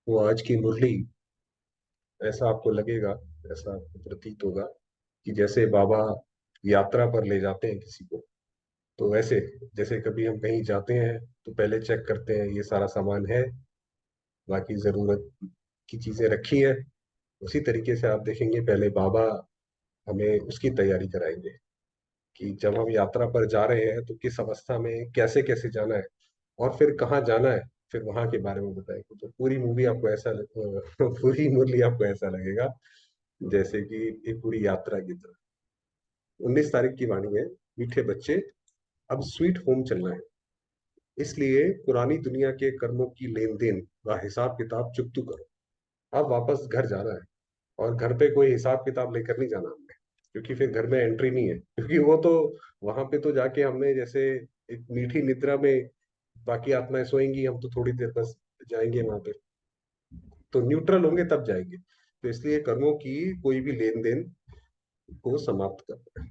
वो आज की मुरली, ऐसा आपको लगेगा, ऐसा आपको प्रतीत होगा कि जैसे बाबा यात्रा पर ले जाते हैं किसी को। तो वैसे जैसे कभी हम कहीं जाते हैं तो पहले चेक करते हैं ये सारा सामान है, बाकी जरूरत की चीजें रखी है। उसी तरीके से आप देखेंगे पहले बाबा हमें उसकी तैयारी कराएंगे कि जब हम यात्रा पर जा रहे हैं तो किस अवस्था में कैसे कैसे जाना है और फिर कहाँ जाना है, फिर वहां के बारे में बताएंगे। तो पूरी मूवी आपको पूरी मूवी आपको ऐसा लगेगा जैसे कि एक पूरी यात्रा की तरह। 19 तारीख की वाणी है, मीठे बच्चे अब स्वीट होम चलना है। इसलिए पुरानी दुनिया के कर्मों की लेन देन व हिसाब किताब चुकतू करो। अब वापस घर जाना है, और घर पे कोई हिसाब किताब लेकर नहीं जाना हमने, क्योंकि फिर घर में एंट्री नहीं है। क्योंकि वो तो वहां पे तो जाके हमने जैसे एक मीठी निद्रा में बाकी आत्माएं सोएंगी, हम तो थोड़ी देर बस जाएंगे वहां पे, तो न्यूट्रल होंगे तब जाएंगे। तो इसलिए कर्मों की कोई भी लेन देन को समाप्त कर,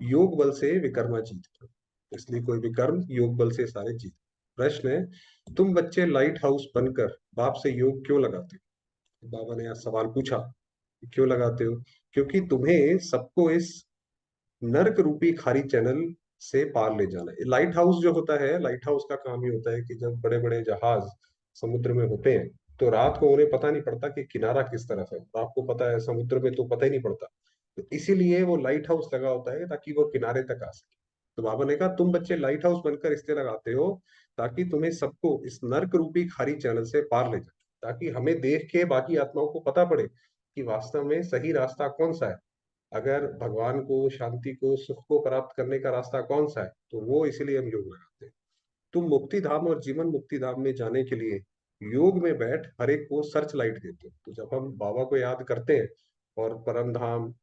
योग बल से विकर्मा जीत पर। इसलिए कोई भी कर्म योग बल से सारे जीत। प्रश्न है, तुम बच्चे लाइट हाउस बनकर बाप से योग क्यों लगाते हो? बाबा ने आज सवाल पूछा, क्यों लगाते हो? क्योंकि तुम्हें सबको इस नर्क रूपी खारी चैनल से पार ले जाना है। लाइट हाउस जो होता है, लाइट हाउस का काम ही होता है कि जब बड़े बड़े जहाज समुद्र में होते हैं तो रात को उन्हें पता नहीं पड़ता कि किनारा किस तरफ है। तो आपको पता है समुद्र में तो पता ही नहीं पड़ता, तो इसीलिए वो लाइट हाउस लगा होता है ताकि वो किनारे तक आ सके। तो बाबा ने कहा तुम बच्चे लाइट हाउस बनकर इसलिए लगाते हो ताकि तुम्हें सबको इस नर्क रूपी खारी चैनल से पार ले जाए, ताकि हमें देख के बाकी आत्माओं को पता पड़े कि वास्तव में सही रास्ता कौन सा है। अगर भगवान को, शांति को, सुख को प्राप्त करने का रास्ता कौन सा है, तो वो इसीलिए हम योग लगाते हैं। तुम मुक्ति धाम और जीवन मुक्ति धाम में जाने के लिए योग में बैठ हर एक को सर्च लाइट देते हो। तो जब हम बाबा को याद करते हैं और परम धाम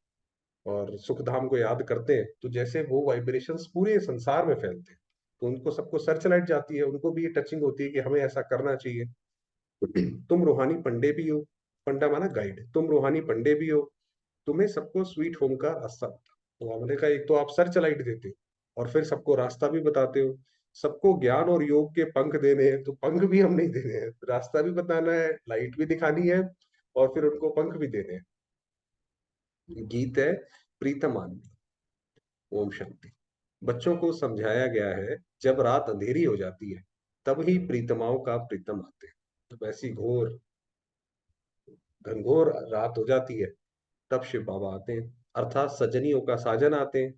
और सुख धाम को याद करते हैं, तो जैसे वो वाइब्रेशंस पूरे संसार में फैलते हैं। तो उनको सबको सर्च लाइट जाती है, उनको भी ये टचिंग होती है कि हमें ऐसा करना चाहिए। तुम रूहानी पंडे भी हो, पंडा माना गाइड, तुम रूहानी पंडे भी हो, तुम्हें सबको स्वीट होम का रास्ता बता। तो हमने कहा एक तो आप सर्च लाइट देते हो और फिर सबको रास्ता भी बताते हो। सबको ज्ञान और योग के पंख देने हैं, तो पंख भी हम नहीं देने हैं, रास्ता भी बताना है, लाइट भी दिखानी है, और फिर उनको पंख भी देने हैं। गीत है प्रीतम आनंद। ओम शांति। बच्चों को समझाया गया है जब रात अंधेरी हो जाती है तब ही प्रीतमाओं का प्रीतम आते हैं। जब ऐसी घोर घनघोर रात हो जाती है तब शिव बाबा आते हैं, अर्थात सजनियों का साजन आते हैं।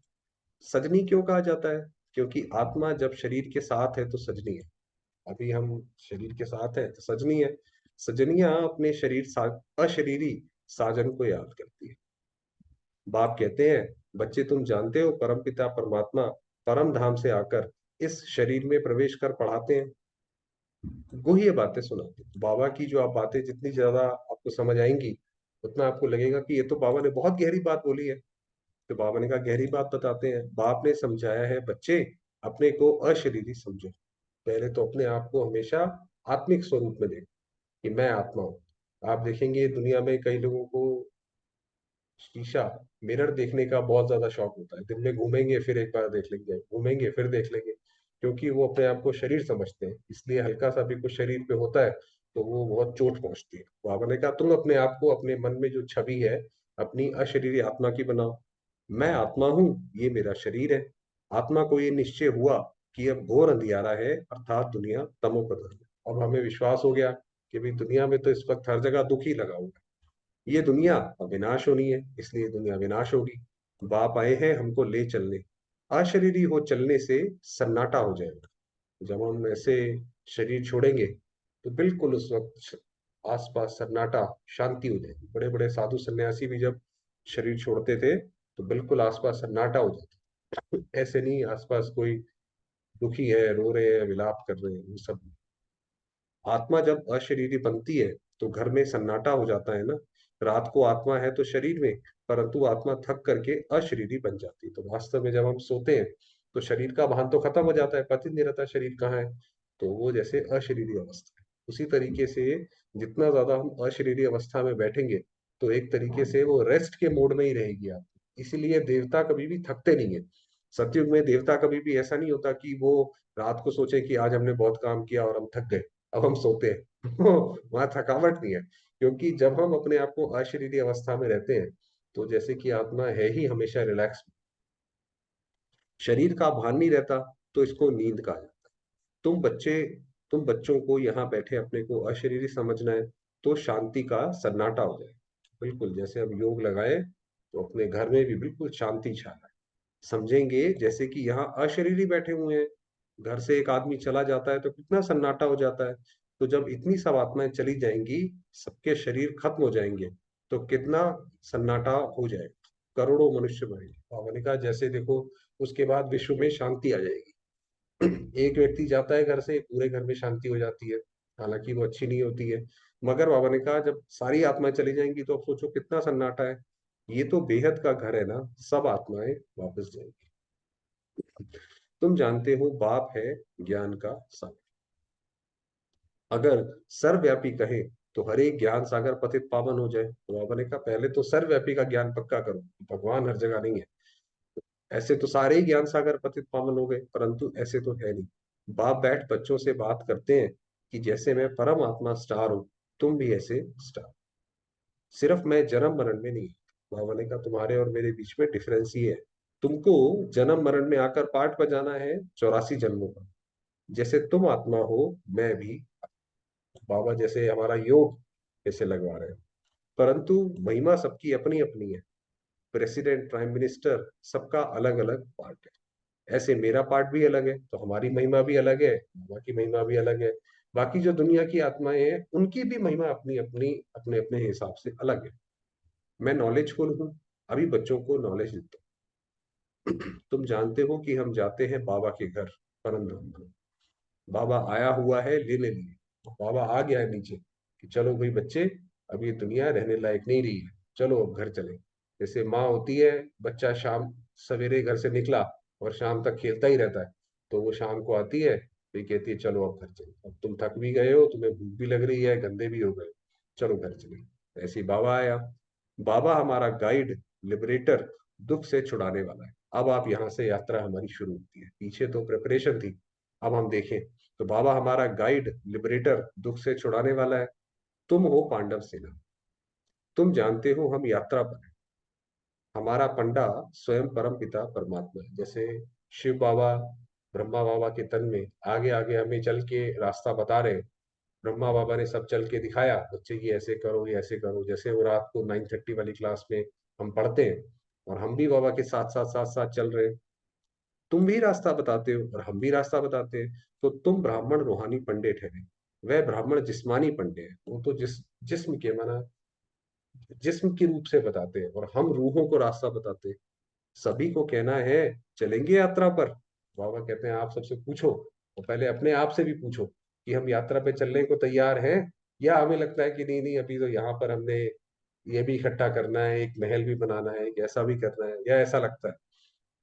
सजनी क्यों कहा जाता है? क्योंकि आत्मा जब शरीर के साथ है तो सजनी है। अभी हम शरीर के साथ है तो सजनी है। सजनियां अपने अशरीरी साजन को याद करती है। बाप कहते हैं, बच्चे तुम जानते हो परमपिता परमात्मा परम धाम से आकर इस शरीर में प्रवेश कर पढ़ाते हैं, गुह्य बातें सुनाते हैं। बाबा की जो आप बातें जितनी ज्यादा आपको समझ आएंगी, उतना आपको लगेगा कि ये तो बाबा ने बहुत गहरी बात बोली है। तो बाबा ने कहा गहरी बात बताते हैं। बाप ने समझाया है, बच्चे अपने को अशरीरी समझो। पहले तो अपने आप को हमेशा आत्मिक स्वरूप में देखो कि मैं आत्मा हूँ। आप देखेंगे दुनिया में कई लोगों को शीशा, मिरर देखने का बहुत ज्यादा शौक होता है। दिन में घूमेंगे फिर एक बार देख लेंगे, घूमेंगे फिर देख लेंगे, क्योंकि वो अपने आप को शरीर समझते हैं। इसलिए हल्का सा भी कुछ शरीर पे होता है तो वो बहुत चोट पहुंचती है। बाबा ने कहा तुम अपने आप को, अपने मन में जो छवि है अपनी अशरीरी आत्मा की बनाओ। मैं आत्मा हूँ, ये मेरा शरीर है। आत्मा को ये निश्चय हुआ कि अब घोर अंधियारा है, अर्थात दुनिया तमोप्रधान है। अब हमें विश्वास हो गया कि भाई दुनिया में तो इस वक्त हर जगह दुख ही लगा हुआ है। ये दुनिया अविनाश होनी है, इसलिए दुनिया विनाश होगी। बाप आए हैं हमको ले चलने। अशरीरी हो चलने से सन्नाटा हो जाएगा। जब हम ऐसे शरीर छोड़ेंगे तो बिल्कुल उस वक्त आसपास सन्नाटा, शांति हो जाएगी। बड़े बड़े साधु सन्यासी भी जब शरीर छोड़ते थे तो बिल्कुल आसपास सन्नाटा हो जाता। ऐसे नहीं आसपास कोई दुखी है, रो रहे हैं, विलाप कर रहे हैं, वो सब। आत्मा जब अशरीरी बनती है तो घर में सन्नाटा हो जाता है ना। रात को आत्मा है तो शरीर में, परंतु आत्मा थक करके अशरीरी बन जाती है। तो वास्तव में जब हम सोते हैं तो शरीर का भान तो खत्म हो जाता है, पता ही नहीं रहता शरीर कहाँ है। तो वो जैसे अशरीरी अवस्था है। उसी तरीके से जितना ज्यादा हम अशरीरी अवस्था में बैठेंगे तो एक तरीके से वो रेस्ट के मोड में ही रहेगी आप। इसीलिए देवता कभी भी थकते नहीं है। सतयुग में देवता कभी भी ऐसा नहीं होता कि वो रात को सोचे कि आज हमने बहुत काम किया और हम थक गए। अब हम सोते हैं। वहां थकावट नहीं है, क्योंकि जब हम अपने आप को अशरीरी अवस्था में रहते हैं, तो जैसे कि आत्मा है ही हमेशा रिलैक्स, शरीर का भान नहीं रहता, तो इसको नींद कहा जाता है। तुम बच्चे तुम बच्चों को यहाँ बैठे अपने को अशरीरी समझना है, तो शांति का सन्नाटा हो जाए। बिल्कुल जैसे हम योग लगाए, तो अपने घर में भी बिल्कुल शांति छा जाए। समझेंगे जैसे कि यहाँ अशरीरी बैठे हुए हैं। घर से एक आदमी चला जाता है तो कितना सन्नाटा हो जाता है। तो जब इतनी सब आत्माएं चली जाएंगी, सबके शरीर खत्म हो जाएंगे, तो कितना सन्नाटा हो जाएगा, करोड़ों मनुष्य मरेंगे। बाबा ने कहा जैसे देखो, उसके बाद विश्व में शांति आ जाएगी। एक व्यक्ति जाता है घर से, पूरे घर में शांति हो जाती है, हालांकि वो अच्छी नहीं होती है। मगर बाबा ने कहा जब सारी आत्माएं चली जाएंगी, तो अब सोचो कितना सन्नाटा है। ये तो बेहद का घर है ना, सब आत्माएं वापस जाएंगी। तुम जानते हो बाप है ज्ञान का सागर। अगर सर्वव्यापी कहे, तो हर एक ज्ञान सागर पतित पावन हो जाए। तो बाबा ने कहा पहले तो सर्वव्यापी का ज्ञान पक्का करो, भगवान हर जगह नहीं है। ऐसे तो सारे ही ज्ञान सागर पतित पावन हो गए, परंतु ऐसे तो है नहीं। बाप बैठ बच्चों से बात करते हैं कि जैसे मैं परम आत्मा स्टार हूं, तुम भी ऐसे स्टार। सिर्फ मैं जन्म मरण में नहीं। बाबा ने कहा तुम्हारे और मेरे बीच में डिफरेंस ही है। तुमको जन्म मरण में आकर पाठ बजाना है 84 जन्मों का। जैसे तुम आत्मा हो, मैं भी। बाबा जैसे हमारा योग जैसे लगवा रहे हैं, परंतु महिमा सबकी अपनी अपनी है। प्रेसिडेंट, प्राइम मिनिस्टर, सबका अलग अलग पार्ट है। ऐसे मेरा पार्ट भी अलग है, तो हमारी महिमा भी अलग है, बाबा की महिमा भी अलग है। बाकी जो दुनिया की आत्माएं हैं, उनकी भी महिमा अपनी अपनी अपने अपने हिसाब से अलग है। मैं नॉलेजफुल हूँ, अभी बच्चों को नॉलेज देता हूँ। तुम जानते हो कि हम जाते हैं बाबा के घर, परम धाम को। बाबा आया हुआ है लेने लिए। बाबा आ गया है नीचे कि चलो भाई बच्चे, अब ये दुनिया रहने लायक नहीं रही है, चलो अब घर चले। जैसे माँ होती है, बच्चा शाम सवेरे घर से निकला और शाम तक खेलता ही रहता है, तो वो शाम को आती है, फिर कहती है चलो अब घर चले, अब तुम थक भी गए हो, तुम्हें भूख भी लग रही है, गंदे भी हो गए, चलो घर चले। ऐसे ही बाबा आया। बाबा हमारा गाइड, लिबरेटर, दुख से छुड़ाने वाला है। अब आप यहाँ से यात्रा हमारी शुरू होती है, पीछे तो प्रिपरेशन थी, अब हम देखें। तो बाबा हमारा गाइड, लिबरेटर, दुख से छुड़ाने वाला है। तुम हो पांडव सेना। तुम जानते हो हम यात्रा पर हैं। हमारा पंडा स्वयं परम पिता परमात्मा है। जैसे शिव बाबा ब्रह्मा बाबा के तन में आगे आगे हमें चल के रास्ता बता रहे हैं। ब्रह्मा बाबा ने सब चल के दिखाया, बच्चे ये ऐसे करो, ये ऐसे करो। जैसे वो रात को 9:30 वाली क्लास में हम पढ़ते हैं, और हम भी बाबा के साथ साथ साथ साथ चल रहे हैं। तुम भी रास्ता बताते हो और हम भी रास्ता बताते हैं। तो तुम ब्राह्मण रूहानी पंडे ठहरे, वह ब्राह्मण जिस्मानी पंडे हैं। वो तो जिस्म के माना जिस्म के रूप से बताते हैं, और हम रूहों को रास्ता बताते हैं। सभी को कहना है चलेंगे यात्रा पर। बाबा कहते हैं आप सबसे पूछो, और पहले अपने आप से भी पूछो कि हम यात्रा पे चलने को तैयार हैं, या हमें लगता है कि नहीं नहीं, अभी तो यहाँ पर हमने ये भी इकट्ठा करना है, एक महल भी बनाना है, एक ऐसा भी करना है, या ऐसा लगता है।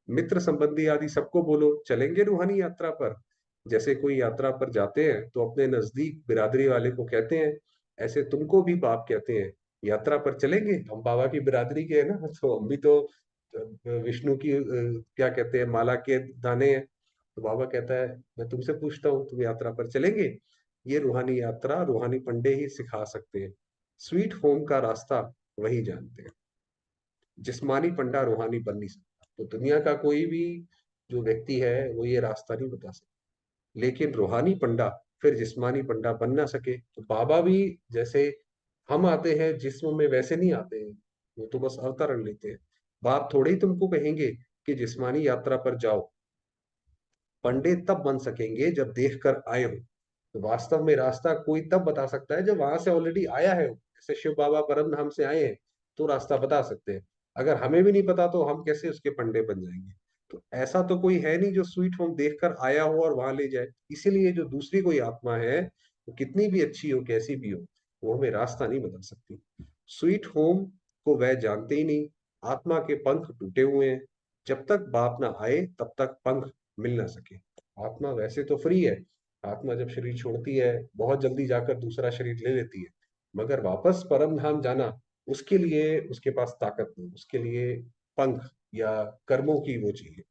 मित्र संबंधी आदि सबको बोलो चलेंगे रूहानी यात्रा पर। जैसे कोई यात्रा पर जाते हैं तो अपने नजदीक बिरादरी वाले को कहते हैं, ऐसे तुमको भी बाप कहते हैं यात्रा पर चलेंगे। हम बाबा की बिरादरी के हैं ना, तो हम भी तो विष्णु की क्या कहते हैं, माला के दाने हैं। तो बाबा कहता है मैं तुमसे पूछता हूँ, तुम यात्रा पर चलेंगे? ये रूहानी यात्रा रूहानी पंडे ही सिखा सकते हैं। स्वीट होम का रास्ता वही जानते हैं। जिस्मानी पंडा रूहानी बन नहीं सकता। तो दुनिया का कोई भी जो व्यक्ति है, वो ये रास्ता नहीं बता सकता। लेकिन रूहानी पंडा फिर जिस्मानी पंडा बन ना सके, तो बाबा भी जैसे हम आते हैं जिस्म में, वैसे नहीं आते हैं। वो तो बस अवतरण लेते हैं। बाप थोड़े ही तुमको कहेंगे कि जिस्मानी यात्रा पर जाओ। पंडित तब बन सकेंगे जब देख कर आए हो। तो वास्तव में रास्ता कोई तब बता सकता है जब वहां से ऑलरेडी आया है। जैसे शिव बाबा परम धाम से आए हैं, तो रास्ता बता सकते हैं। अगर हमें भी नहीं पता, तो हम कैसे उसके पंडे बन जाएंगे? तो ऐसा तो कोई है नहीं जो स्वीट होम देख कर आया हो और वहां ले जाए। इसीलिए जो दूसरी कोई आत्मा है, वो कितनी भी अच्छी हो, कैसी भी हो, वो हमें रास्ता नहीं बता सकती। स्वीट होम को वह जानते ही नहीं। आत्मा के पंख टूटे हुए हैं। जब तक बाप ना आए, तब तक पंख मिल ना सके। आत्मा वैसे तो फ्री है। आत्मा जब शरीर छोड़ती है, बहुत जल्दी जाकर दूसरा शरीर ले लेती है। मगर वापस परम धाम जाना, उसके लिए उसके पास ताकत नहीं, उसके लिए पंख या कर्मों की वो चाहिए।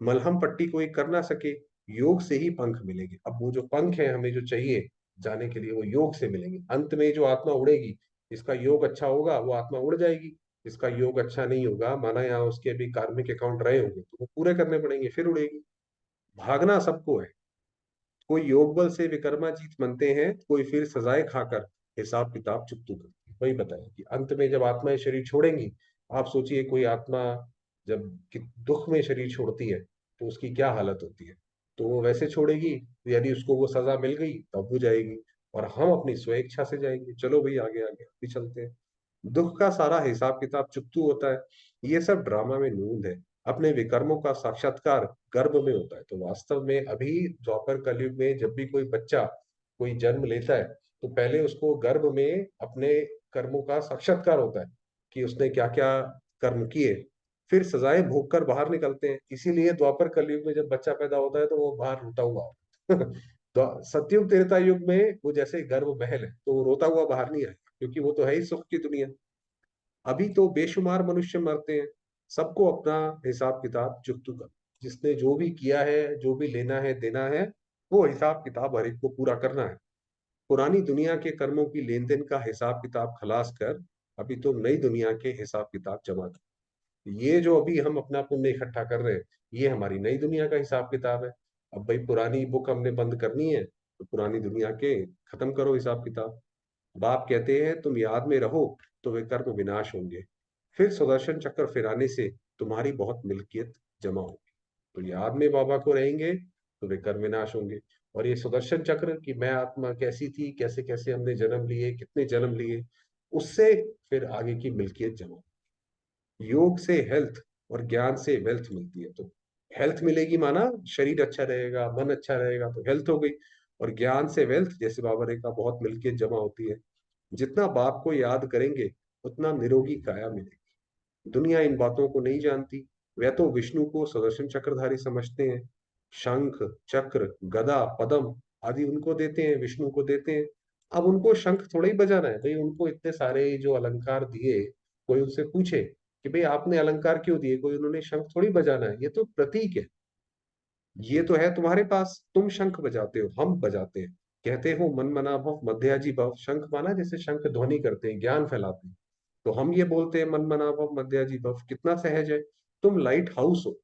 मलहम पट्टी कोई कर ना सके, योग से ही पंख मिलेंगे। अब वो जो पंख है हमें जो चाहिए जाने के लिए, वो योग से मिलेंगे। अंत में जो आत्मा उड़ेगी, इसका योग अच्छा होगा वो आत्मा उड़ जाएगी, इसका योग अच्छा नहीं होगा, माना यहाँ उसके भी कार्मिक अकाउंट रहे होंगे तो वो पूरे करने पड़ेंगे, फिर उड़ेगी। भागना सबको है। कोई योग बल से विक्रमाजीत बनते हैं, कोई फिर सजाए खाकर हिसाब किताब चुकतू करते हैं। वही बताया कि अंत में जब आत्माएं शरीर छोड़ेंगी, आप सोचिए कोई आत्मा जब दुख में शरीर छोड़ती है तो उसकी क्या हालत होती है। तो वो वैसे छोड़ेगी, यदि उसको वो सजा मिल गई तब वो जाएगी, और हम अपनी स्वेच्छा से जाएंगे। चलो भाई आगे आगे भी चलते हैं। दुख का सारा हिसाब किताब चुकतू होता है। ये सब ड्रामा में नूंद है। अपने विकर्मों का साक्षात्कार गर्भ में होता है। तो वास्तव में अभी द्वापर कलयुग में जब भी कोई बच्चा कोई जन्म लेता है, तो पहले उसको गर्भ में अपने कर्मों का साक्षात्कार होता है कि उसने क्या क्या कर्म किए। फिर सजाएं भोग कर बाहर निकलते हैं। इसीलिए द्वापर कलयुग में जब बच्चा पैदा होता है तो वो बाहर रोता हुआ तो सतयुग त्रेता युग में वो जैसे गर्भ महल है, तो वो रोता हुआ बाहर नहीं आएगा, क्योंकि वो तो है ही सुख की दुनिया। अभी तो बेशुमार मनुष्य मरते हैं। सबको अपना हिसाब किताब चुकतू कर, जिसने जो भी किया है, जो भी लेना है देना है, वो हिसाब किताब हर एक को पूरा करना है। पुरानी दुनिया के कर्मों की लेन देन का हिसाब किताब खलास कर अभी तो नई दुनिया के हिसाब किताब जमा कर। ये जो अभी हम अपना पुण्य इकट्ठा कर रहे हैं, ये हमारी नई दुनिया का हिसाब किताब है। अब भाई पुरानी बुक हमने बंद करनी है, तो पुरानी दुनिया के खत्म करो हिसाब किताब। बाप कहते हैं तुम याद में रहो तो वे कर्म विनाश होंगे, फिर सुदर्शन चक्र फिराने से तुम्हारी बहुत मिल्कियत जमा होगी। तो याद में बाबा को रहेंगे तो वे कर्म विनाश होंगे। और ये सुदर्शन चक्र कि मैं आत्मा कैसी थी, कैसे कैसे हमने जन्म लिए, कितने जन्म लिए, उससे फिर आगे की मिल्कियत जमा। योग से हेल्थ और ज्ञान से वेल्थ मिलती है। तो हेल्थ मिलेगी माना शरीर अच्छा रहेगा, मन अच्छा रहेगा, तो हेल्थ हो गई। और ज्ञान से वेल्थ, जैसे बाबा ने कहा, बहुत मिल्कियत जमा होती है। जितना बाप को याद करेंगे उतना निरोगी काया मिलेगी। दुनिया इन बातों को नहीं जानती। वे तो विष्णु को सुदर्शन चक्रधारी समझते हैं। शंख, चक्र, गदा, पद्म आदि उनको देते हैं, विष्णु को देते हैं। अब उनको शंख थोड़ा ही बजाना है भाई, उनको इतने सारे जो अलंकार दिए। कोई उनसे पूछे कि भाई आपने अलंकार क्यों दिए, कोई उन्होंने शंख थोड़ी बजाना है, ये तो प्रतीक है। ये तो है तुम्हारे पास, तुम शंख बजाते हो, हम बजाते हैं। कहते हो मन मना भव मध्याजी भव, शंख माना जैसे शंख ध्वनि करते हैं, ज्ञान फैलाते हैं। तो हम ये बोलते हैं मन मना भव मध्याजी भव, कितना सहज है। तुम लाइट हाउस हो,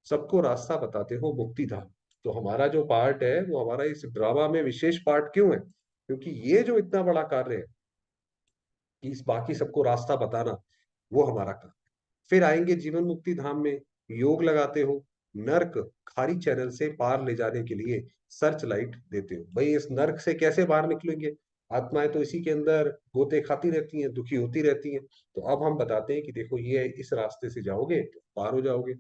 सबको रास्ता बताते हो मुक्ति धाम। तो हमारा जो पार्ट है वो हमारा इस ड्रामा में विशेष पार्ट क्यों है, क्योंकि ये जो इतना बड़ा कार्य है कि इस बाकी सबको रास्ता बताना, वो हमारा काम। फिर आएंगे जीवन मुक्ति धाम में। योग लगाते हो, नर्क खारी चैनल से पार ले जाने के लिए सर्च लाइट देते हो। भाई इस नर्क से कैसे बाहर निकलेंगे, आत्माएं तो इसी के अंदर गोते खाती रहती हैं, दुखी होती रहती हैं। तो अब हम बताते हैं कि देखो ये इस रास्ते से जाओगे तो पार हो जाओगे,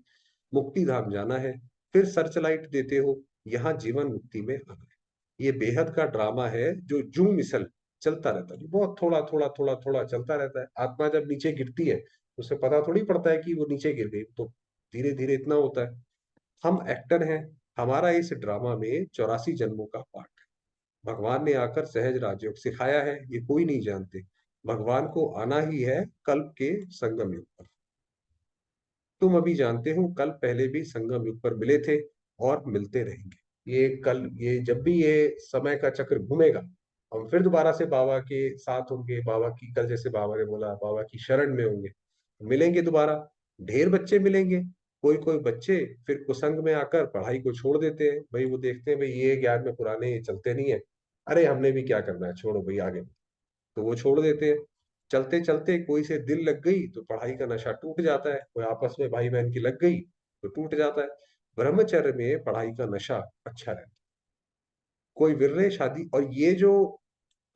मुक्ति धाम जाना है। फिर सर्च लाइट देते हो, यहाँ जीवन मुक्ति में आना है। ये बेहद का ड्रामा है जो जू मिसल चलता रहता है, बहुत थोड़ा थोड़ा थोड़ा थोड़ा चलता रहता है। आत्मा जब नीचे गिरती है उसे पता थोड़ी पड़ता है कि वो नीचे गिर गई, तो धीरे धीरे इतना होता है। हम एक्टर हैं। हमारा इस ड्रामा में 84 जन्मों का पार्ट है। भगवान ने आकर सहज राजयोग सिखाया है, ये कोई नहीं जानते। भगवान को आना ही है कल्प के संगम युग पर। तुम अभी जानते हो, कल पहले भी संगम युग पर मिले थे और मिलते रहेंगे। ये कल, ये जब भी ये समय का चक्र घूमेगा, हम फिर दोबारा से बाबा के साथ होंगे, बाबा की, कल जैसे बाबा ने बोला, बाबा की शरण में होंगे, मिलेंगे दोबारा। ढेर बच्चे मिलेंगे। कोई कोई बच्चे फिर कुसंग में आकर पढ़ाई को छोड़ देते हैं, भाई वो देखते हैं भाई ये ज्ञान में पुराने ये चलते नहीं है, अरे हमने भी क्या करना है, छोड़ो भाई आगे। तो वो छोड़ देते हैं। चलते चलते कोई से दिल लग गई तो पढ़ाई का नशा टूट जाता है, कोई आपस में भाई बहन की लग गई तो टूट जाता है। ब्रह्मचर्य में पढ़ाई का नशा अच्छा रहता है। कोई विरले शादी, और ये जो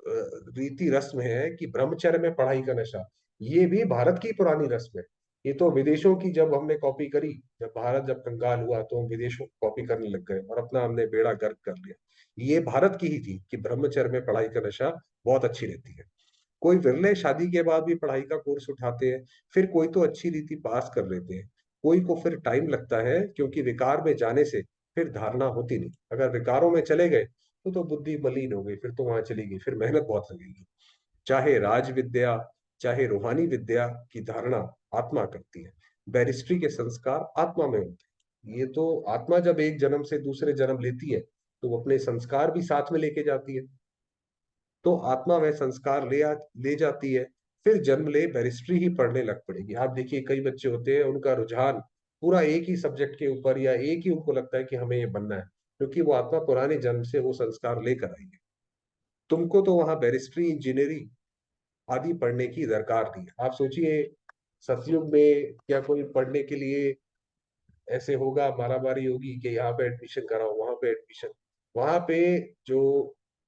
रीति रस्म है कि ब्रह्मचर्य में पढ़ाई का नशा, ये भी भारत की पुरानी रस्म है। ये तो विदेशों की जब हमने कॉपी करी, जब भारत जब कंगाल हुआ तो हम विदेशों को कॉपी करने लग गए और अपना हमने बेड़ा गर्क कर लिया। ये भारत की ही थी कि ब्रह्मचर्य में पढ़ाई का नशा बहुत अच्छी रहती है। कोई विरले शादी के बाद भी पढ़ाई का कोर्स उठाते हैं। फिर कोई तो अच्छी रीति पास कर लेते हैं, कोई को फिर टाइम लगता है, क्योंकि विकार में जाने से फिर धारणा होती नहीं। अगर विकारों में चले गए तो बुद्धि मलिन हो गई, फिर तो वहां चली गई, फिर मेहनत बहुत लगेगी। चाहे राज विद्या, चाहे रूहानी विद्या की धारणा आत्मा करती है। बैरिस्ट्री के संस्कार आत्मा में होते हैं। ये तो आत्मा जब एक जन्म से दूसरे जन्म लेती है तो वो अपने संस्कार भी साथ में लेके जाती है। तो आत्मा वह संस्कार ले जाती है। फिर जन्म ले बैरिस्ट्री ही पढ़ने लग पड़ेगी। आप देखिए कई बच्चे होते हैं उनका रुझान पूरा एक ही सब्जेक्ट के ऊपर, या एक ही उनको लगता है कि हमें ये बनना है, क्योंकि वो आत्मा पुराने जन्म से वो संस्कार लेकर आई है। तुमको तो वहां बैरिस्ट्री, इंजीनियरिंग आदि पढ़ने की दरकार नहीं है। आप सोचिए सतयुग में क्या कोई पढ़ने के लिए ऐसे होगा, मारामारी होगी कि यहाँ पे एडमिशन कराओ, वहां पे एडमिशन। वहां पे जो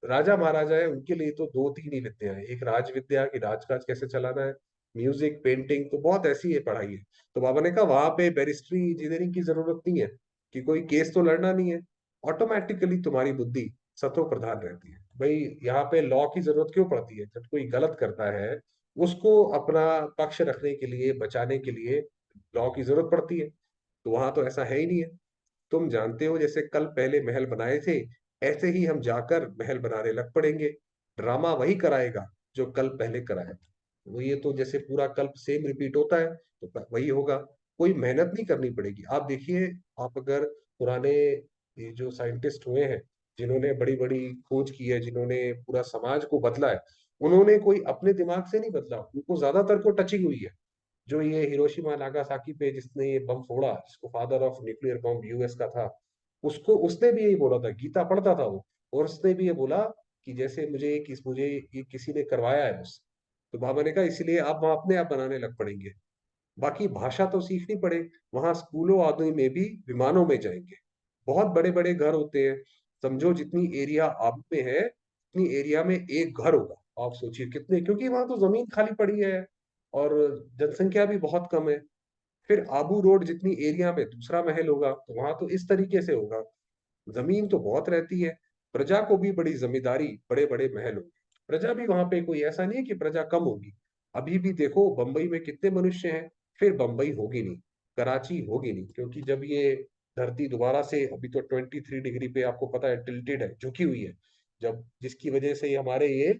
राजा महाराजा है उनके लिए तो दो तीन ही विद्या है, एक राज विद्या की राजकाज कैसे चलाना है, म्यूजिक, पेंटिंग, तो बहुत ऐसी है पढ़ाई है। तो बाबा ने कहा वहां पे बैरिस्ट्री, इंजीनियरिंग की जरूरत नहीं है, कि कोई केस तो लड़ना नहीं है। ऑटोमेटिकली तुम्हारी बुद्धि सतो प्रधान रहती है। भाई यहाँ पे लॉ की जरूरत क्यों पड़ती है? जब कोई गलत करता है उसको अपना पक्ष रखने के लिए, बचाने के लिए लॉ की जरूरत पड़ती है। तो वहां तो ऐसा है ही नहीं है। तुम जानते हो जैसे कल पहले महल बनाए थे, ऐसे ही हम जाकर महल बनाने लग पड़ेंगे। ड्रामा वही कराएगा जो कल पहले कराया था। वो ये तो जैसे पूरा कल्प सेम रिपीट होता है तो वही होगा। कोई मेहनत नहीं करनी पड़ेगी। आप देखिए, आप अगर पुराने ये जो साइंटिस्ट हुए हैं, जिन्होंने बड़ी बड़ी खोज की है, जिन्होंने पूरा समाज को बदला है, उन्होंने कोई अपने दिमाग से नहीं बदला, उनको ज्यादातर को टचिंग हुई है। जो ये हिरोशिमा नागासाकी पे जिसने ये बम फोड़ा, जिसको father of nuclear bomb US का था, उसको उसने भी यही बोला था, गीता पढ़ता था वो, और उसने भी ये बोला कि जैसे मुझे ये किसी ने करवाया है मुझसे। तो बाबा ने कहा इसीलिए आप वहां अपने आप बनाने लग पड़ेंगे। बाकी भाषा तो सीखनी पड़े। वहां स्कूलों आदि में भी विमानों में जाएंगे। बहुत बड़े बड़े घर होते हैं। समझो जितनी एरिया आप में है उतनी एरिया में एक घर होगा। आप सोचिए कितने, क्योंकि वहां तो जमीन खाली पड़ी है और जनसंख्या भी बहुत कम है। फिर आबू रोड जितनी एरिया में दूसरा महल होगा, तो वहां तो इस तरीके से होगा। जमीन तो बहुत रहती है। प्रजा को भी बड़ी जिम्मेदारी, बड़े बड़े महल होंगे। प्रजा भी वहां पे कोई ऐसा नहीं है कि प्रजा कम होगी। अभी भी देखो बंबई में कितने मनुष्य हैं। फिर बंबई होगी नहीं, कराची होगी नहीं, क्योंकि जब ये धरती दोबारा से, अभी तो 23 डिग्री पे आपको पता है टिल्टेड है, झुकी हुई है, जब जिसकी वजह से हमारे ये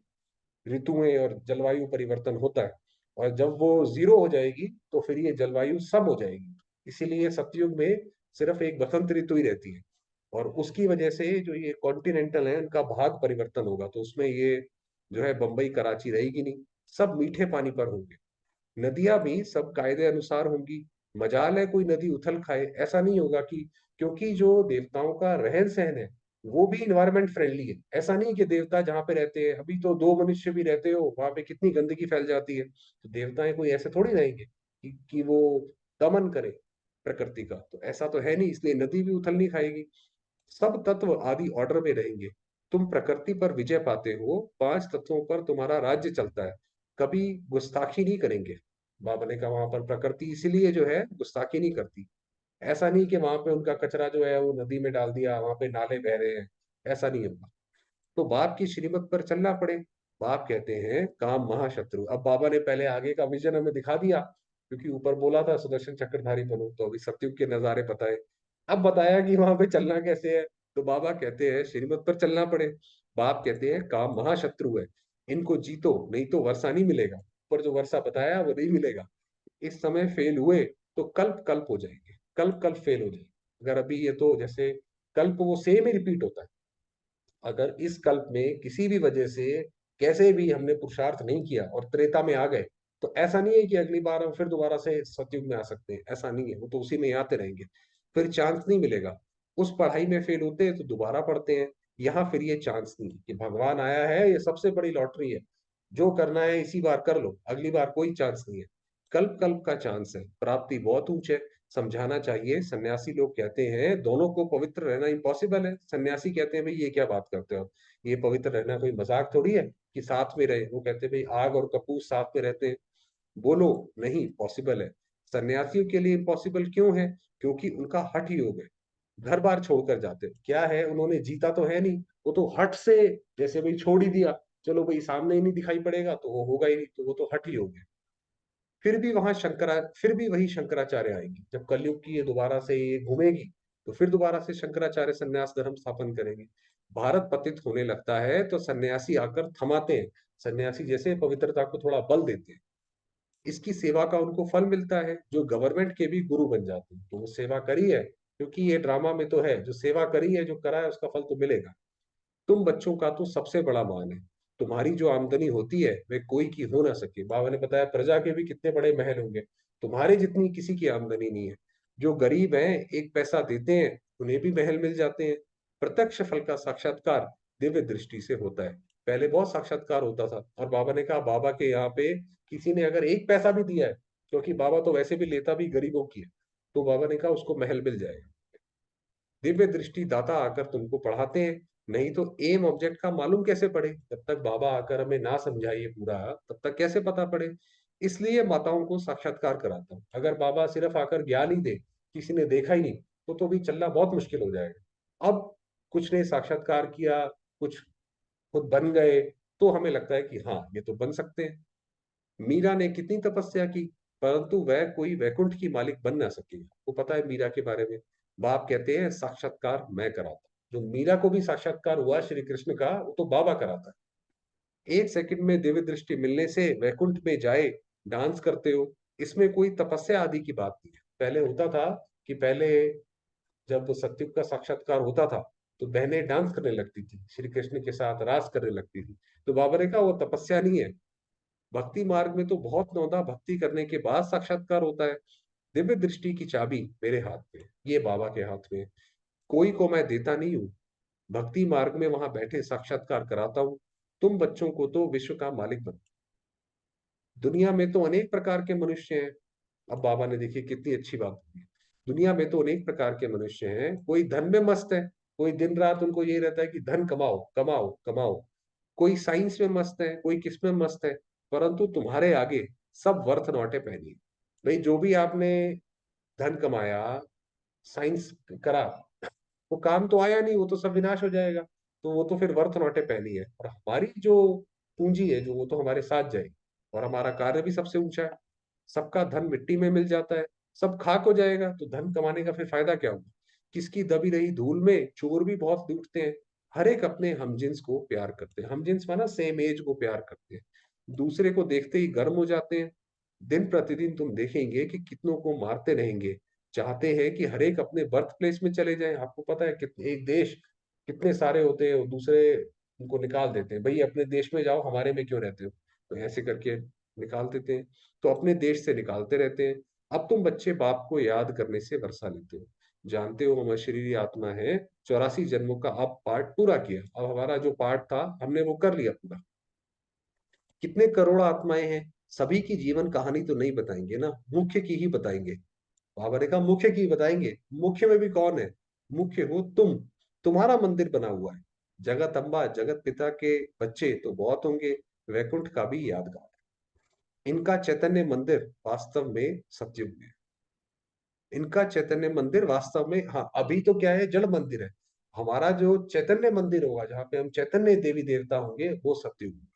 ऋतुएं और जलवायु परिवर्तन होता है। और जब वो जीरो हो जाएगी तो फिर ये जलवायु सब हो जाएगी। इसीलिए सतयुग में सिर्फ एक बसंत ऋतु ही रहती है। और उसकी वजह से जो ये कॉन्टिनेंटल है उनका भाग परिवर्तन होगा, तो उसमें ये जो है बंबई कराची रहेगी नहीं। सब मीठे पानी पर होंगे। नदियां भी सब कायदे अनुसार होंगी। मजाल है कोई नदी उथल खाए, ऐसा नहीं होगा कि, क्योंकि जो देवताओं का रहन सहन है वो भी इन्वायरमेंट फ्रेंडली है। ऐसा नहीं कि देवता जहाँ पे रहते हैं, अभी तो दो मनुष्य भी रहते हो वहां पे कितनी गंदगी फैल जाती है, तो देवताएं कोई ऐसे थोड़ी रहेंगे कि वो दमन करे प्रकृति का, तो ऐसा तो है नहीं। इसलिए नदी भी उथल नहीं खाएगी। सब तत्व आदि ऑर्डर में रहेंगे। तुम प्रकृति पर विजय पाते हो, पांच तत्वों पर तुम्हारा राज्य चलता है, कभी गुस्ताखी नहीं करेंगे। बाबा ने कहा वहां पर प्रकृति इसीलिए जो है गुस्ताखी नहीं करती। ऐसा नहीं कि वहां पे उनका कचरा जो है वो नदी में डाल दिया, वहां पे नाले बह रहे हैं, ऐसा नहीं होगा। तो बाप की श्रीमत पर चलना पड़े। बाप कहते हैं काम महाशत्रु। अब बाबा ने पहले आगे का विजन हमें दिखा दिया, क्योंकि ऊपर बोला था सुदर्शन चक्रधारी बनो, तो अभी सतयुग के नजारे बताए। अब बताया कि वहां पे चलना कैसे है। तो बाबा कहते हैं श्रीमत पर चलना पड़े। बाप कहते हैं काम महाशत्रु है, इनको जीतो नहीं तो वर्षा नहीं मिलेगा। ऊपर जो वर्षा बताया वो नहीं मिलेगा। इस समय फेल हुए तो कल्प कल्प हो जाएंगे, कल्प कल्प फेल हो जाएंगे। अगर अभी ये तो जैसे कल्प वो सेम ही रिपीट होता है। अगर इस कल्प में किसी भी वजह से कैसे भी हमने पुरुषार्थ नहीं किया और त्रेता में आ गए, तो ऐसा नहीं है कि अगली बार हम फिर दोबारा से सतयुग में आ सकते हैं, ऐसा नहीं है। वो तो उसी में आते रहेंगे, फिर चांस नहीं मिलेगा। उस पढ़ाई में फेल होते हैं तो दोबारा पढ़ते हैं। यहाँ फिर ये चांस नहीं कि भगवान आया है, ये सबसे बड़ी लॉटरी है, जो करना है इसी बार कर लो, अगली बार कोई चांस नहीं है। कल्प कल्प का चांस है, प्राप्ति बहुत ऊंच है। समझाना चाहिए। सन्यासी लोग कहते हैं दोनों को पवित्र रहना इम्पॉसिबल है। सन्यासी कहते हैं भाई ये क्या बात करते हो, ये पवित्र रहना कोई मजाक थोड़ी है कि साथ में रहे। वो कहते हैं भाई आग और कपूर साथ में रहते हैं। बोलो नहीं, पॉसिबल है। सन्यासियों के लिए इम्पॉसिबल क्यों है? क्योंकि उनका हठ योग है। घर बार छोड़कर जाते हैं, क्या है उन्होंने जीता तो है नहीं, वो तो हठ से, जैसे भाई छोड़ ही दिया, चलो भाई सामने ही नहीं दिखाई पड़ेगा तो वो होगा ही नहीं, तो वो तो हठ ही हो गया। फिर भी वही शंकराचार्य आएंगे जब कलयुग की ये दोबारा से ये घूमेगी, तो फिर दोबारा से शंकराचार्य सन्यास धर्म स्थापन करेंगे। भारत पतित होने लगता है तो सन्यासी आकर थमाते हैं। सन्यासी जैसे पवित्रता को थोड़ा बल देते हैं। इसकी सेवा का उनको फल मिलता है, जो गवर्नमेंट के भी गुरु बन जाते हैं। तो वो सेवा करी है, क्योंकि ये ड्रामा में तो है, जो सेवा करी है, जो करा है, उसका फल तो मिलेगा। तुम बच्चों का तो सबसे बड़ा मान है। तुम्हारी जो आमदनी होती है वे कोई की हो ना सके। बाबा ने बताया प्रजा के भी कितने बड़े महल होंगे, तुम्हारे जितनी किसी की आमदनी नहीं है। जो गरीब हैं, एक पैसा देते हैं, उन्हें भी महल मिल जाते हैं। प्रत्यक्ष फल का साक्षात्कार दिव्य दृष्टि से होता है। पहले बहुत साक्षात्कार होता था, और बाबा ने कहा बाबा के यहाँ पे किसी ने अगर एक पैसा भी दिया है, क्योंकि बाबा तो वैसे भी लेता भी गरीबों की है, तो बाबा ने कहा उसको महल मिल जाएगा। दिव्य दृष्टि दाता आकर तुमको पढ़ाते हैं, नहीं तो एम ऑब्जेक्ट का मालूम कैसे पड़े? जब तक बाबा आकर हमें ना समझाइए पूरा, तब तक कैसे पता पड़े? इसलिए माताओं को साक्षात्कार कराता हूँ। अगर बाबा सिर्फ आकर ज्ञान ही दे, किसी ने देखा ही नहीं, तो भी चलना बहुत मुश्किल हो जाएगा। अब कुछ ने साक्षात्कार किया, कुछ खुद बन गए, तो हमें लगता है कि हाँ, ये तो बन सकते हैं। मीरा ने कितनी तपस्या की, परंतु वह कोई वैकुंठ की मालिक बन ना सकी। वो पता है मीरा के बारे में, बाप कहते हैं साक्षात्कार मैं कराता। जो मीरा को भी साक्षात्कार हुआ श्री कृष्ण का, वो तो बाबा कराता है। एक सेकंड में दिव्य दृष्टि मिलने से वैकुंठ में जाए, डांस करते हो, इसमें कोई तपस्या आदि की बात नहीं है। पहले होता था कि पहले जब सत्युग का साक्षात्कार होता था, तो बहनें डांस करने लगती थी, श्री कृष्ण के साथ रास करने लगती थी। तो बाबा ने कहा वो तपस्या नहीं है। भक्ति मार्ग में तो बहुत नौंदा भक्ति करने के बाद साक्षात्कार होता है। दिव्य दृष्टि की चाबी मेरे हाथ में, ये बाबा के हाथ में। कोई को मैं देता नहीं हूँ, भक्ति मार्ग में वहां बैठे साक्षात्कार कराता हूँ। तुम बच्चों को तो विश्व का मालिक बन। दुनिया में तो अनेक प्रकार के मनुष्य हैं। अब बाबा ने देखिए कितनी अच्छी बात की। दुनिया में तो अनेक प्रकार के मनुष्य हैं, कोई धन में मस्त है, कोई दिन रात उनको यही रहता है कि धन कमाओ कमाओ कमाओ। कोई साइंस में मस्त है, कोई किस में मस्त है, परंतु तुम्हारे आगे सब वर्थ नॉट ए पैनी। भाई जो भी आपने धन कमाया, साइंस करा, वो काम तो आया नहीं, वो तो सब विनाश हो जाएगा। तो वो तो फिर वर्थ नॉट ए पैनी है। और हमारी जो पूंजी है, जो वो तो हमारे साथ जाएगी। और हमारा कार्य भी सबसे ऊंचा है। सबका धन मिट्टी में मिल जाता है, सब खाक हो जाएगा, तो धन कमाने का फिर फायदा क्या होगा? किसकी दबी रही धूल में चोर भी बहुत लूटते हैं। हर एक अपने हमजिन्स को प्यार करते हैं। हमजिन्स माना सेम एज को प्यार करते हैं। दूसरे को देखते ही गर्म हो जाते हैं। दिन प्रतिदिन तुम देखेंगे कि कितनों को मारते रहेंगे। चाहते हैं कि हर एक अपने बर्थ प्लेस में चले जाएं। आपको पता है कितने एक देश कितने सारे होते हैं, दूसरे उनको निकाल देते हैं, भाई अपने देश में जाओ, हमारे में क्यों रहते हो? तो ऐसे करके निकाल देते हैं। तो अपने देश से निकालते रहते हैं। अब तुम बच्चे बाप को याद करने से वर्षा लेते हो। जानते हो हम अशरीरी आत्मा है, 84 जन्मों का अब पार्ट पूरा किया। अब हमारा जो पार्ट था हमने वो कर लिया पूरा। कितने करोड़ आत्माएं हैं, सभी की जीवन कहानी तो नहीं बताएंगे ना, मुख्य की ही बताएंगे। बाबा ने कहा मुख्य की बताएंगे। मुख्य में भी कौन है? मुख्य हो तुम। तुम्हारा मंदिर बना हुआ है। जगत अम्बा जगत पिता के बच्चे तो बहुत होंगे, वैकुंठ का भी यादगार। इनका चैतन्य मंदिर वास्तव में सतयुग में। इनका चैतन्य मंदिर वास्तव में, हाँ अभी तो क्या है, जड़ मंदिर है। हमारा जो चैतन्य मंदिर होगा, जहाँ पे हम चैतन्य देवी देवता होंगे, वो सतयुग में।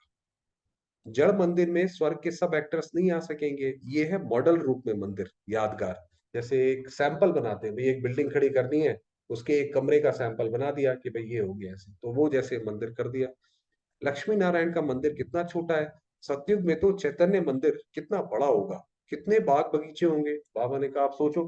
जड़ मंदिर में स्वर्ग के सब एक्टर्स नहीं आ सकेंगे। ये है मॉडल रूप में मंदिर यादगार। जैसे एक सैंपल बनाते हैं, भाई एक बिल्डिंग खड़ी करनी है, उसके एक कमरे का सैंपल बना दिया कि भाई ये हो गया ऐसे, तो वो जैसे मंदिर कर दिया। लक्ष्मी नारायण का मंदिर कितना छोटा है, सतयुग में तो चैतन्य मंदिर कितना बड़ा होगा। कितने बाग बगीचे होंगे। बाबा ने कहा आप सोचो,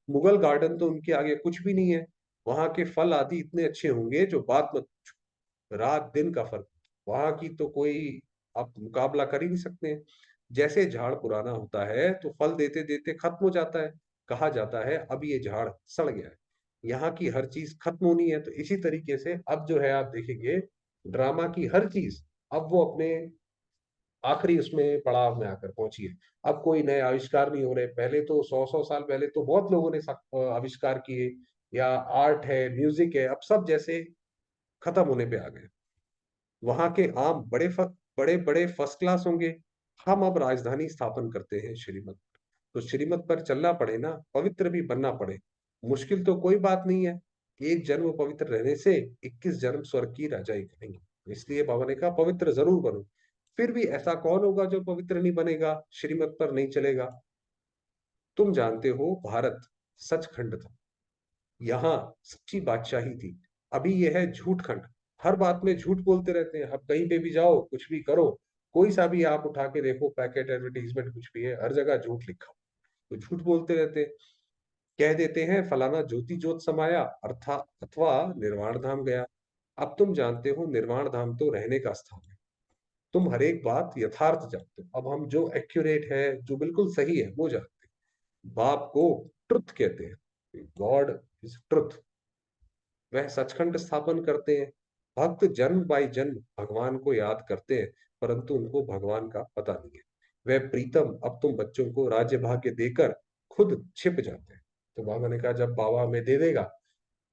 मुगल गार्डन तो उनके आगे कुछ भी नहीं है। वहां के फल आदि इतने अच्छे होंगे, जो बात मत पूछो। रात दिन का फर्क, वहां की तो कोई आप मुकाबला कर ही नहीं सकते हैं। जैसे झाड़ पुराना होता है तो फल देते देते खत्म हो जाता है। कहा जाता है अब ये झाड़ सड़ गया है। यहाँ की हर चीज खत्म होनी है, तो इसी तरीके से अब जो है आप देखेंगे, ड्रामा की हर चीज अब वो अपने आखिरी उसमें पड़ाव में आकर पहुंची है। अब कोई नए आविष्कार नहीं हो रहे। पहले तो 100 100 साल पहले तो बहुत लोगों ने आविष्कार किए, या आर्ट है, म्यूजिक है, अब सब जैसे खत्म होने पे आ गए। वहां के आम बड़े बड़े फर्स्ट क्लास होंगे। हम अब राजधानी स्थापन करते हैं श्रीमत। तो श्रीमत पर चलना पड़े ना, पवित्र भी बनना पड़े। मुश्किल तो कोई बात नहीं है। एक जन्म पवित्र रहने से 21 जन्म स्वर्ग की राजाई करेंगे। इसलिए बाबा ने कहा पवित्र जरूर बनो। फिर भी ऐसा कौन होगा जो पवित्र नहीं बनेगा, श्रीमत पर नहीं चलेगा? तुम जानते हो भारत सचखंड था, यहाँ सच्ची बादशाही थी। अभी यह है झूठ खंड। हर बात में झूठ बोलते रहते हैं। अब कहीं पे भी जाओ, कुछ भी करो, कोई सा भी आप उठा के देखो, पैकेट एडवर्टीजमेंट कुछ भी है, हर जगह झूठ लिखा हो। तो झूठ बोलते रहते हैं। कह देते हैं फलाना ज्योति ज्योत समाया अर्थात अथवा निर्वाण धाम गया। अब तुम जानते हो निर्वाण धाम तो रहने का स्थान है। तुम हर एक बात यथार्थ जानते हो। अब हम जो एक्यूरेट है, जो बिल्कुल सही है, वो जानते हैं। बाप को ट्रुथ कहते हैं। God is truth. वह सचखंड स्थापन करते हैं। भक्त जन्म बाई जन्म भगवान को याद करते हैं, परंतु उनको भगवान का पता नहीं है। वह प्रीतम अब तुम बच्चों को राज्य भाग्य देकर खुद छिप जाते हैं। तो बाबा ने कहा जब बाबा हमें दे देगा,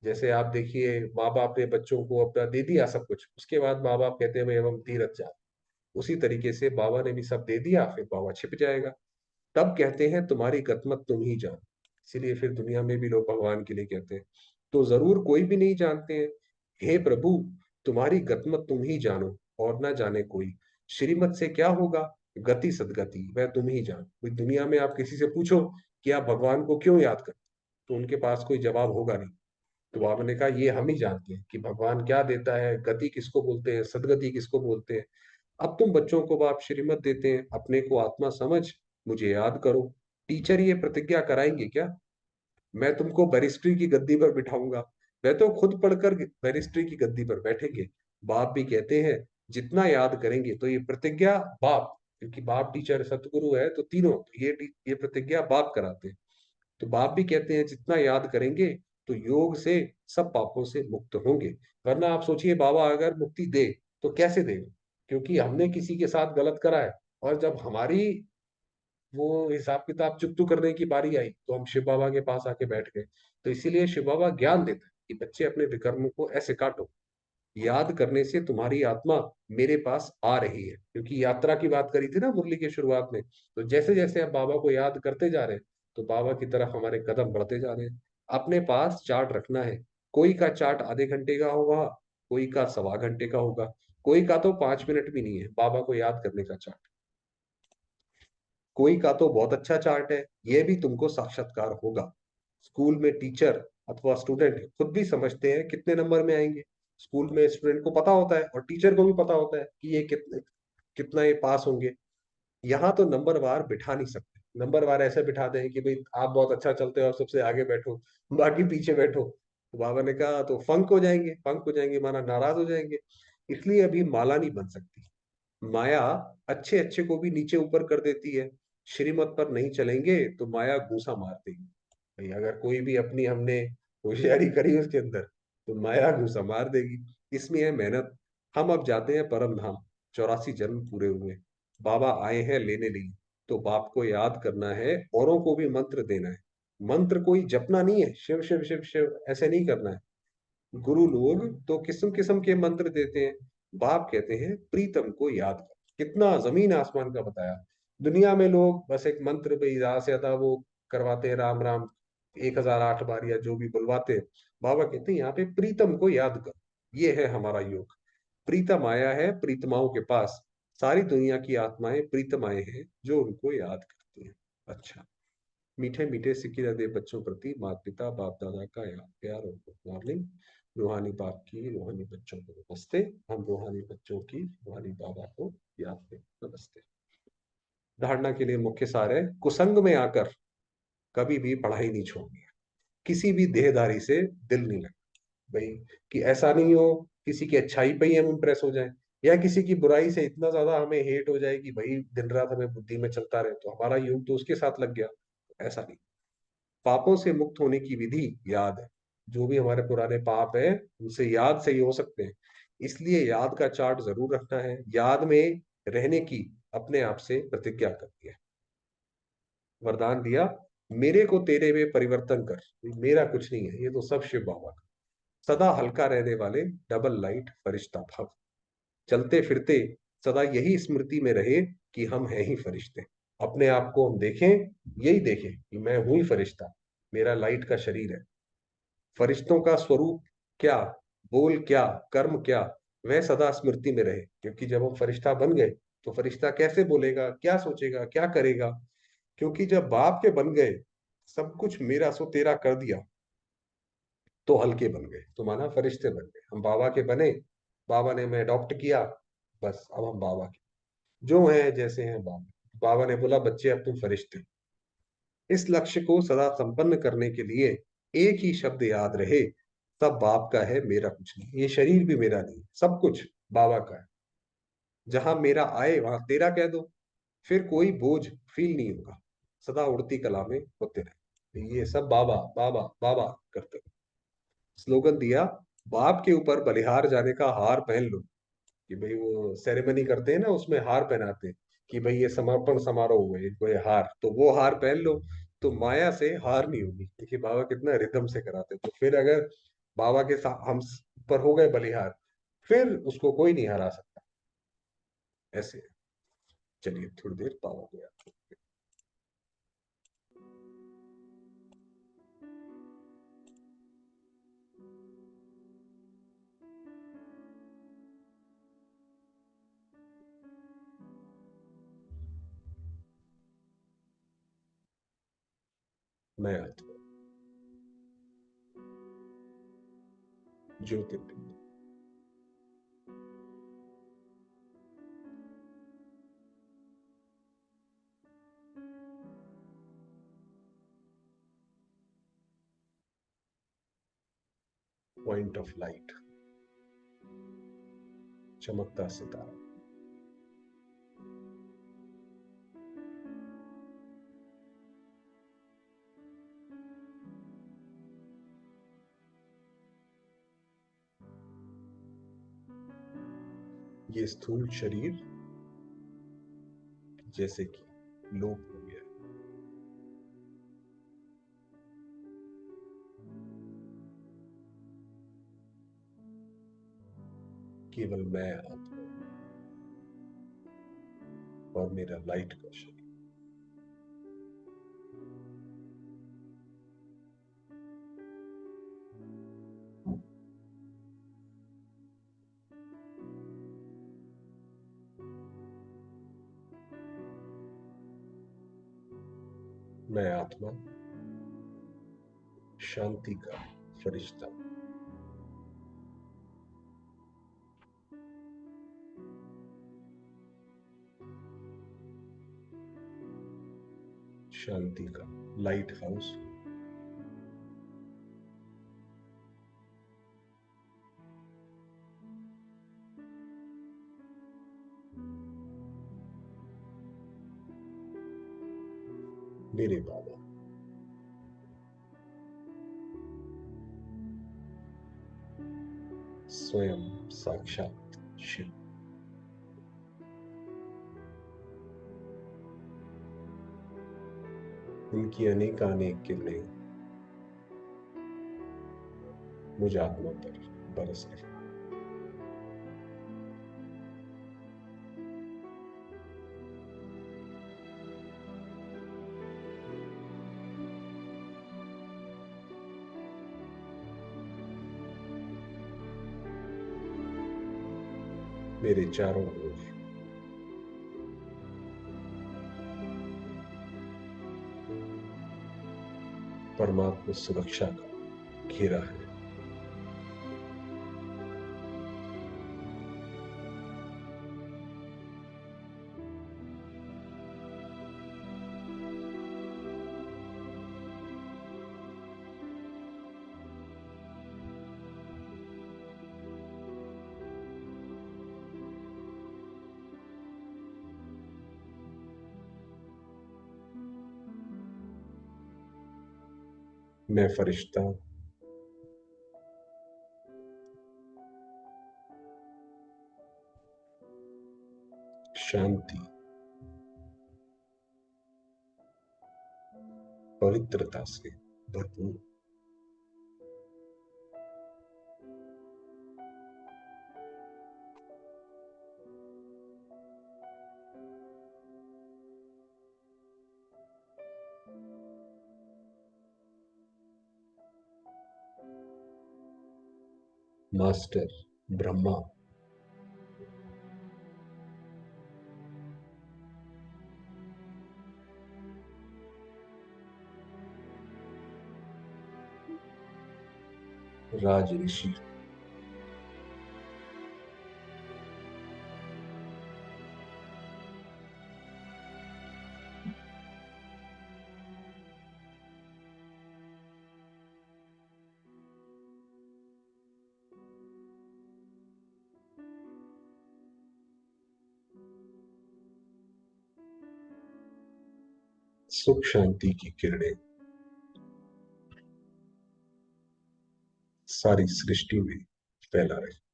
जैसे आप देखिए माँ बाप ने बच्चों को अपना दे दिया सब कुछ, उसके बाद माँ बाप कहते हैं भाई अब हम तीरथ जा। उसी तरीके से बाबा ने भी सब दे दिया, फिर बाबा छिप जाएगा। तब कहते हैं तुम्हारी गतमत तुम ही जानो। इसीलिए फिर दुनिया में भी लोग भगवान के लिए कहते हैं, तो जरूर कोई भी नहीं जानते हैं। हे प्रभु, तुम्हारी गतमत तुम ही जानो और ना जाने कोई। श्रीमत से क्या होगा, गति सदगति वह तुम ही जानो। कोई दुनिया में आप किसी से पूछो कि आप भगवान को क्यों याद करते, तो उनके पास कोई जवाब होगा नहीं। तो बाबा ने कहा ये हम ही जानते हैं कि भगवान क्या देता है, गति किसको बोलते हैं, सदगति किसको बोलते हैं। अब तुम बच्चों को बाप श्रीमत देते हैं, अपने को आत्मा समझ मुझे याद करो। टीचर ये प्रतिज्ञा कराएंगे क्या, मैं तुमको बैरिस्ट्री की गद्दी पर बिठाऊंगा। वह तो खुद पढ़कर बैरिस्ट्री की गद्दी पर बैठेंगे। बाप भी कहते हैं जितना याद करेंगे, तो ये प्रतिज्ञा बाप, क्योंकि बाप टीचर सतगुरु है तो तीनों, तो ये प्रतिज्ञा बाप कराते हैं। तो बाप भी कहते हैं जितना याद करेंगे तो योग से सब पापों से मुक्त होंगे। वरना आप सोचिए बाबा अगर मुक्ति दे तो कैसे देगा, क्योंकि हमने किसी के साथ गलत करा है। और जब हमारी वो हिसाब किताब चुकतू करने की बारी आई तो हम शिव बाबा के पास आके बैठ गए। तो इसीलिए शिव बाबा ज्ञान देता है कि बच्चे अपने विकर्मों को ऐसे काटो। याद करने से तुम्हारी आत्मा मेरे पास आ रही है, क्योंकि यात्रा की बात करी थी ना मुरली के शुरुआत में। तो जैसे जैसे आप बाबा को याद करते जा रहे हैं, तो बाबा की तरफ हमारे कदम बढ़ते जा रहे हैं। अपने पास चार्ट रखना है। कोई का चार्ट आधे घंटे का होगा, कोई का 1.25 घंटे का होगा, कोई का तो 5 मिनट भी नहीं है बाबा को याद करने का चार्ट। कोई का तो बहुत अच्छा चार्ट है, ये भी तुमको साक्षात्कार होगा। स्कूल में टीचर अथवा स्टूडेंट खुद भी समझते हैं कितने नंबर में आएंगे। स्कूल में स्टूडेंट को पता होता है और टीचर को भी पता होता है कि ये कितने कितना ये पास होंगे। यहाँ तो नंबर वार बिठा नहीं सकते। नंबर वार ऐसे बिठा दें कि भाई आप बहुत अच्छा चलते हो, आप सबसे आगे बैठो, बाकी पीछे बैठो। तो बाबा ने कहा तो फंक हो जाएंगे, फंक हो जाएंगे माना नाराज हो जाएंगे। इसलिए अभी माला नहीं बन सकती। माया अच्छे अच्छे को भी नीचे ऊपर कर देती है। श्रीमत पर नहीं चलेंगे तो माया घूसा मार देगी। भाई अगर कोई भी अपनी हमने होशियारी करी उसके अंदर, तो माया घूसा मार देगी। इसमें है मेहनत। हम अब जाते हैं परम धाम। 84 जन्म पूरे हुए, बाबा आए हैं लेने लिए। तो बाप को याद करना है, औरों को भी मंत्र देना है। मंत्र कोई जपना नहीं है शिव शिव शिव शिव ऐसे नहीं करना है। गुरु लोग तो किस्म किस्म के मंत्र देते हैं। बाप कहते हैं प्रीतम को याद कर। कितना जमीन आसमान का बताया। दुनिया में लोग बस एक मंत्र पे ज्यादा से ज्यादा वो करवाते हैं, राम राम 1008 बार या जो भी बुलवाते हैं। बाबा कहते हैं यहाँ पे प्रीतम को याद कर। ये है हमारा योग। प्रीतम आया है प्रीतमाओं के पास। सारी दुनिया की आत्माएं प्रीतम आए हैं जो उनको याद करते हैं। अच्छा। मीठे मीठे सिक्के दे बच्चों प्रति माता पिता बाप दादा का याद प्यार और गुड मॉर्निंग। रूहानी बाप की रूहानी बच्चों को नमस्ते। हम रूहानी बच्चों की रूहानी बाबा को याद करें। नमस्ते। धारणा के लिए मुख्य सार है, कुसंग में आकर कभी भी पढ़ाई नहीं छोड़नी है। किसी भी देहधारी से दिल नहीं लगता भाई, कि ऐसा नहीं हो किसी की अच्छाई पे ही हम इम्प्रेस हो जाए, या किसी की बुराई से इतना ज्यादा हमें हेट हो जाए कि भाई दिन रात हमें बुद्धि में चलता रहे तो हमारा योग तो उसके साथ लग गया। ऐसा नहीं। पापों से मुक्त होने की विधि याद है। जो भी हमारे पुराने पाप है उनसे याद से ही हो सकते हैं। इसलिए याद का चार्ट जरूर रखना है। याद में रहने की अपने आप से प्रतिज्ञा करनी है। वरदान दिया, मेरे को तेरे में परिवर्तन कर। मेरा कुछ नहीं है, ये तो सब शिव बाबा का। सदा हल्का रहने वाले डबल लाइट फरिश्ता भव। चलते फिरते सदा यही स्मृति में रहे कि हम हैं ही फरिश्ते। अपने आप को हम देखें, यही देखें कि मैं हूं ही फरिश्ता, मेरा लाइट का शरीर है। फरिश्तों का स्वरूप क्या, बोल क्या, कर्म क्या, वह सदा स्मृति में रहे। क्योंकि जब हम फरिश्ता बन गए तो फरिश्ता कैसे बोलेगा, क्या सोचेगा, क्या करेगा। क्योंकि जब बाप के बन गए, सब कुछ मेरा सो तेरा कर दिया, तो हल्के बन गए, तो माना फरिश्ते बन गए। हम बाबा के बने, बाबा ने हमें अडॉप्ट किया, बस अब हम बाबा के जो हैं जैसे हैं बाबा। बाबा ने बोला बच्चे अब तुम फरिश्ते हो। इस लक्ष्य को सदा संपन्न करने के लिए एक ही शब्द याद रहे, सब बाप का है, मेरा कुछ नहीं। ये शरीर भी मेरा नहीं, सब कुछ बाबा का है। जहां मेरा आए वहां तेरा कह दो, फिर कोई बोझ फील नहीं होगा, सदा उड़ती कला में होते रहे। ये सब बाबा बाबा बाबा करते रहे। स्लोगन दिया, बाप के ऊपर बलिहार जाने का हार पहन लो। कि भाई वो सेरेमनी करते हैं ना, उसमें हार पहनाते हैं कि भाई ये समर्पण समारोह हुए, इनको ये हार, तो वो हार पहन लो, तो माया से हार नहीं होगी। देखिए बाबा कितना रिदम से कराते, तो फिर अगर बाबा के साथ हम पर हो गए बलिहार, फिर उसको कोई नहीं हरा सकता। ऐसे है। चलिए थोड़ी देर बाबा को याद करते हैं। मैं आत्मा ज्योतिर्लिंग। पॉइंट ऑफ लाइट, चमकता सितारा। ये स्थूल शरीर जैसे कि लोप हो गया, केवल मैं आत्मा और मेरा लाइट का शरीर। मैं आत्मा शांति का फरिश्ता। शांति का लाइट हाउस। मेरे बाबा स्वयं साक्षात शिव। उनकी अनेकानेक किरणें मुझ आत्मा पर बरस रही। मेरे चारों ओर परमात्मा सुरक्षा का घेरा है। मैं फरिश्ता शांति पवित्रता से भरपूर। मास्टर ब्रह्मा राज ऋषि सुख शांति की किरणें सारी सृष्टि में फैला रहे।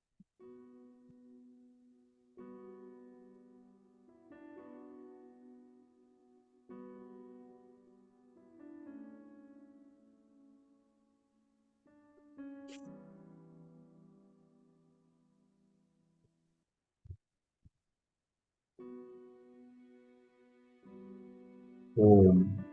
ओम।